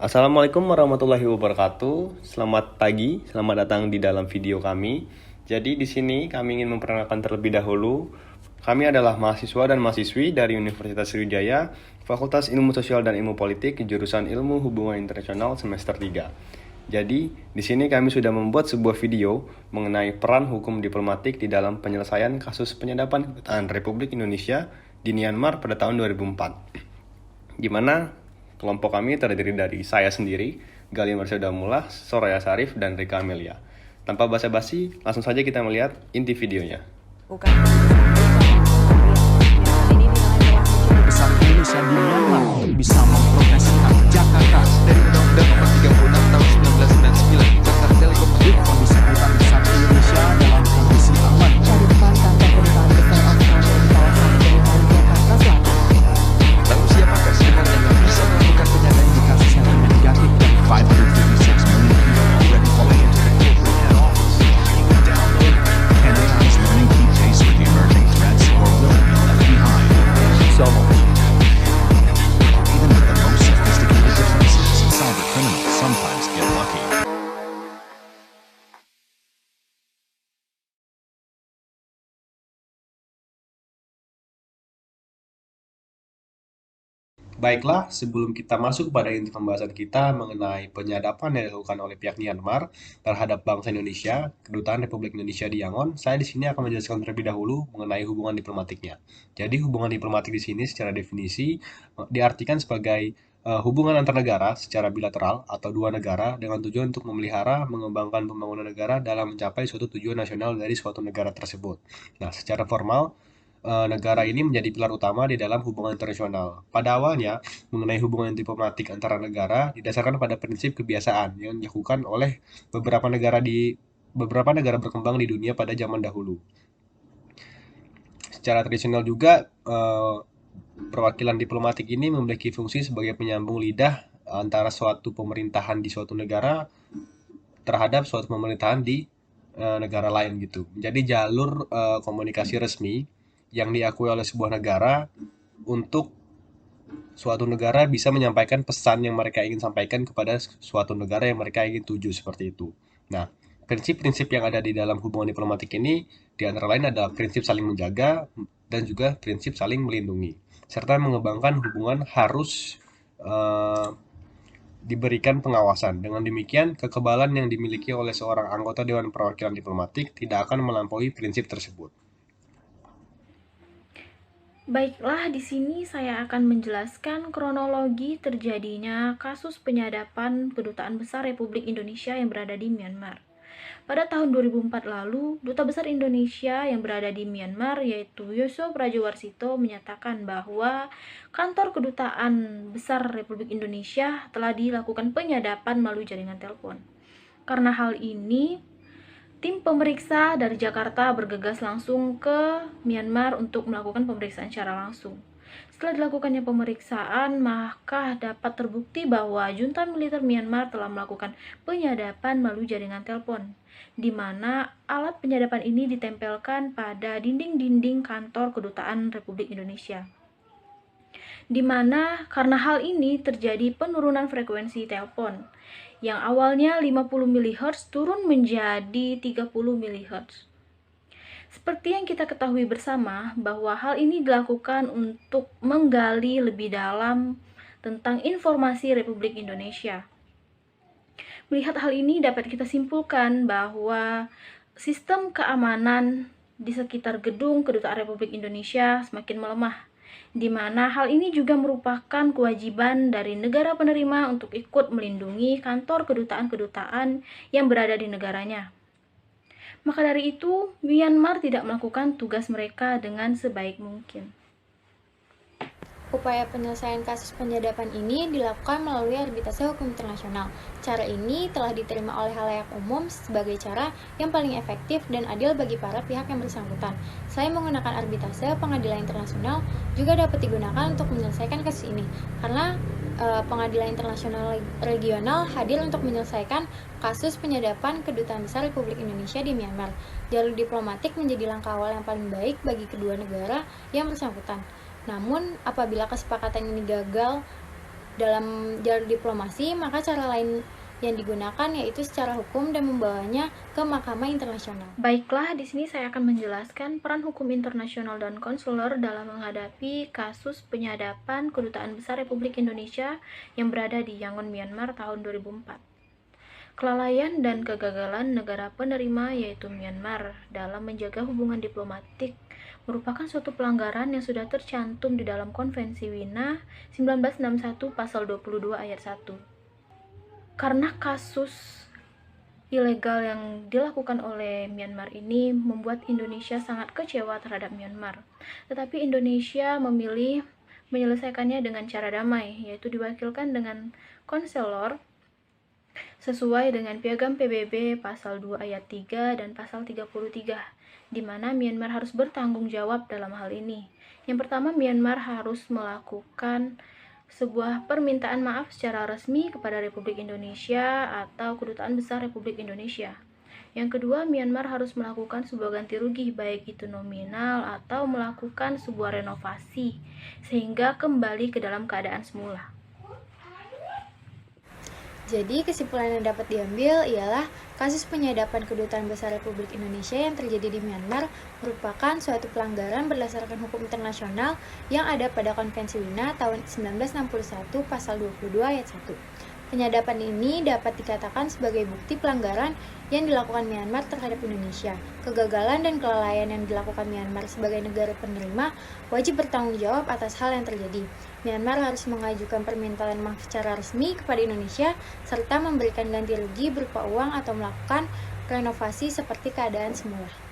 Assalamualaikum warahmatullahi wabarakatuh. Selamat pagi, selamat datang di dalam video kami. Jadi di sini kami ingin memperkenalkan terlebih dahulu. Kami adalah mahasiswa dan mahasiswi dari Universitas Sriwijaya, Fakultas Ilmu Sosial dan Ilmu Politik, jurusan Ilmu Hubungan Internasional semester 3. Jadi, di sini kami sudah membuat sebuah video mengenai peran hukum diplomatik di dalam penyelesaian kasus penyadapan kedutaan Republik Indonesia di Myanmar pada tahun 2004. Di mana kelompok kami terdiri dari saya sendiri, Gali Marsyadamullah, Soraya Sarif, dan Rika Amelia. Tanpa basa-basi, langsung saja kita melihat inti videonya. Bukan. Besar Indonesia di Myanmar bisa mempromosikan Jakarta dari Undang-Undang Nomor 36 Tahun 1999 tentang telekomunikasi. kondisi kedutaan besar Indonesia dalam kondisi aman. Dari depan kantor kedutaan besar Australia di kawasan Pemerintahan Jakarta Selatan. Lalu siapakah sebenarnya yang bisa melakukan penyadapan Di kasus sentimen negatif dan 556 million people already falling into the corporate head office. Can the Times learning keep pace with the emerging threats or will it be left behind? Even with the most sophisticated defenses, cyber criminals sometimes get lucky. Baiklah, sebelum kita masuk pada inti pembahasan kita mengenai penyadapan yang dilakukan oleh pihak Myanmar terhadap bangsa Indonesia, Kedutaan Republik Indonesia di Yangon, saya di sini akan menjelaskan terlebih dahulu mengenai hubungan diplomatiknya. Jadi, hubungan diplomatik di sini secara definisi diartikan sebagai hubungan antar negara secara bilateral atau dua negara dengan tujuan untuk memelihara, mengembangkan pembangunan negara dalam mencapai suatu tujuan nasional dari suatu negara tersebut. Nah, secara formal, negara ini menjadi pilar utama di dalam hubungan internasional. Pada awalnya, mengenai hubungan diplomatik antara negara didasarkan pada prinsip kebiasaan yang dilakukan oleh beberapa negara berkembang di dunia pada zaman dahulu. Secara tradisional juga, perwakilan diplomatik ini memiliki fungsi sebagai penyambung lidah antara suatu pemerintahan di suatu negara terhadap suatu pemerintahan di negara lain gitu. Menjadi jalur komunikasi resmi yang diakui oleh sebuah negara untuk suatu negara bisa menyampaikan pesan yang mereka ingin sampaikan kepada suatu negara yang mereka ingin tuju seperti itu. Nah, prinsip-prinsip yang ada di dalam hubungan diplomatik ini di antara lain adalah prinsip saling menjaga dan juga prinsip saling melindungi, serta mengembangkan hubungan harus diberikan pengawasan. Dengan demikian, kekebalan yang dimiliki oleh seorang anggota Dewan Perwakilan Diplomatik tidak akan melampaui prinsip tersebut. Baiklah, di sini saya akan menjelaskan kronologi terjadinya kasus penyadapan Kedutaan Besar Republik Indonesia yang berada di Myanmar. Pada tahun 2004 lalu, Duta Besar Indonesia yang berada di Myanmar yaitu Yoso Prajowarsito menyatakan bahwa kantor Kedutaan Besar Republik Indonesia telah dilakukan penyadapan melalui jaringan telepon. Karena hal ini, tim pemeriksa dari Jakarta bergegas langsung ke Myanmar untuk melakukan pemeriksaan secara langsung. Setelah dilakukannya pemeriksaan, maka dapat terbukti bahwa junta militer Myanmar telah melakukan penyadapan melalui jaringan telepon, di mana alat penyadapan ini ditempelkan pada dinding-dinding kantor Kedutaan Republik Indonesia. Di mana karena hal ini terjadi penurunan frekuensi telepon yang awalnya 50 MHz turun menjadi 30 MHz. Seperti yang kita ketahui bersama bahwa hal ini dilakukan untuk menggali lebih dalam tentang informasi Republik Indonesia. Melihat hal ini dapat kita simpulkan bahwa sistem keamanan di sekitar gedung Kedutaan Republik Indonesia semakin melemah, di mana hal ini juga merupakan kewajiban dari negara penerima untuk ikut melindungi kantor kedutaan-kedutaan yang berada di negaranya. Maka dari itu, Myanmar tidak melakukan tugas mereka dengan sebaik mungkin. Upaya penyelesaian kasus penyadapan ini dilakukan melalui arbitrase hukum internasional. Cara ini telah diterima oleh khalayak umum sebagai cara yang paling efektif dan adil bagi para pihak yang bersangkutan. Selain menggunakan arbitrase, pengadilan internasional juga dapat digunakan untuk menyelesaikan kasus ini, karena pengadilan internasional regional hadir untuk menyelesaikan kasus penyadapan Kedutaan Besar Republik Indonesia di Myanmar. Jalur diplomatik menjadi langkah awal yang paling baik bagi kedua negara yang bersangkutan. Namun, apabila kesepakatan ini gagal, dalam jalur diplomasi, maka cara lain yang digunakan yaitu secara hukum dan membawanya ke mahkamah internasional. Baiklah, di sini saya akan menjelaskan peran hukum internasional dan konsuler dalam menghadapi kasus penyadapan Kedutaan Besar Republik Indonesia yang berada di Yangon, Myanmar tahun 2004. Kelalaian dan kegagalan negara penerima yaitu Myanmar dalam menjaga hubungan diplomatik merupakan suatu pelanggaran yang sudah tercantum di dalam Konvensi Wina 1961 pasal 22 ayat 1. Karena kasus ilegal yang dilakukan oleh Myanmar ini membuat Indonesia sangat kecewa terhadap Myanmar. Tetapi Indonesia memilih menyelesaikannya dengan cara damai, yaitu diwakilkan dengan konselor sesuai dengan Piagam PBB pasal 2 ayat 3 dan pasal 33, di mana Myanmar harus bertanggung jawab dalam hal ini. Yang pertama, Myanmar harus melakukan sebuah permintaan maaf secara resmi kepada Republik Indonesia atau Kedutaan Besar Republik Indonesia. Yang kedua, Myanmar harus melakukan sebuah ganti rugi, baik itu nominal atau melakukan sebuah renovasi, sehingga kembali ke dalam keadaan semula. Jadi, kesimpulan yang dapat diambil ialah kasus penyadapan Kedutaan Besar Republik Indonesia yang terjadi di Myanmar merupakan suatu pelanggaran berdasarkan hukum internasional yang ada pada Konvensi Wina tahun 1961 pasal 22 ayat 1. Penyadapan ini dapat dikatakan sebagai bukti pelanggaran yang dilakukan Myanmar terhadap Indonesia. Kegagalan dan kelalaian yang dilakukan Myanmar sebagai negara penerima wajib bertanggung jawab atas hal yang terjadi. Myanmar harus mengajukan permintaan maaf secara resmi kepada Indonesia serta memberikan ganti rugi berupa uang atau melakukan renovasi seperti keadaan semula.